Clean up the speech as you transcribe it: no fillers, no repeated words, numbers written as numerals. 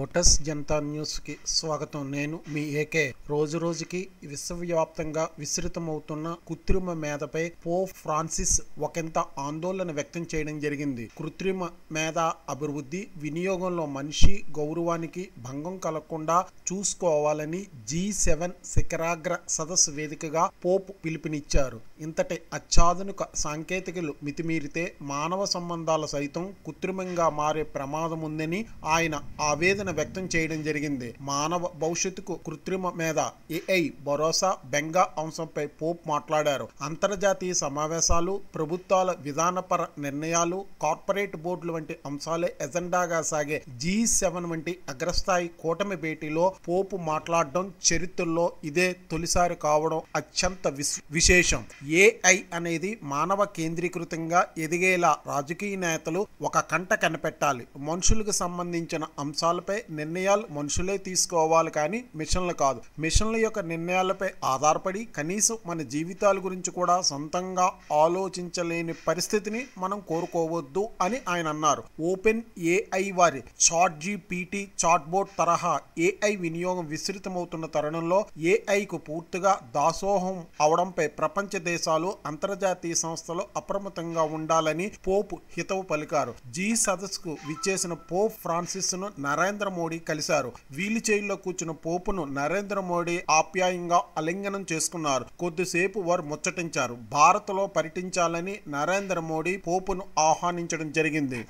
Motors Janata news కి స్వాగతం. నేను మీ ఏకే. రోజు రోజుకి విశ్వవ్యాప్తంగా విస్తృతమవుతున్న కృత్రిమ మేధపై పోప్ ఫ్రాన్సిస్ ఒకంత ఆందోళన వ్యక్తం చేయడం జరిగింది. కృత్రిమ మేధ అభివృద్ధి వినియోగంలో మనిషి గౌరవానికి భంగం కలగకుండా చూసుకోవాలని G7 శిఖరాగ్ర సదస్సు వేదికగా పోప్ పిలుపునిచ్చారు. ఇంతటి అత్యాధునిక సాంకేతికలు మితిమీరితే మానవ సంబంధాలు సైతం కృత్రిమంగా మారే ప్రమాదం ఉందని ఆయన ఆవేదన వ్యక్తం చేయడం జరిగింది. మానవ భవిష్యత్తుకు కృత్రిమ మేధ AI భరోసా బెంగా అంశంపై పోప్ మాట్లాడారు. అంతర్జాతీయ సమావేశాలు, ప్రభుత్వాల విధానపర నిర్ణయాలు, కార్పొరేట్ బోర్డులు వంటి అంశాలే ఎజెండాగా సాగే G7 వంటి అగ్రస్థాయి కూటమి భేటీలో పోప్ మాట్లాడడం చరిత్రలో ఇదే తొలిసారి కావడం అత్యంత విశేషం. AI అనేది మానవ కేంద్రీకృతంగా ఎదిగేలా రాజకీయ నేతలు ఒక కంట కనిపెట్టాలి. మనుషులకు సంబంధించిన అంశాలపై నిర్ణయాలు మనుషులే తీసుకోవాలి కానీ మిషన్లు కాదు. మిషన్ల యొక్క నిర్ణయాలపై ఆధారపడి కనీసం మన జీవితాల గురించి కూడా సొంతంగా ఆలోచించలేని పరిస్థితిని మనం కోరుకోవద్దు అని ఆయన అన్నారు. ఓపెన్ AI వారి ChatGPT చాట్బోట్ తరహా AI వినియోగం విస్తృతమవుతున్న తరుణంలో AIకు పూర్తిగా దాసోహం అవడంపై ప్రపంచ దేశాలు, అంతర్జాతీయ సంస్థలు అప్రమత్తంగా ఉండాలని పోప్ హితవు పలికారు. G సదస్సుకు విచ్చేసిన పోప్ ఫ్రాన్సిస్ ను నరేంద్ర మోడీ కలిశారు. వీల్ చైర్లో కూర్చున్న పోపును నరేంద్ర మోడీ ఆప్యాయంగా ఆలింగనం చేసుకున్నారు. కొద్దిసేపు వారు ముచ్చటించారు. భారత్లో పర్యటించాలని నరేంద్ర మోడీ పోపును ఆహ్వానించడం జరిగింది.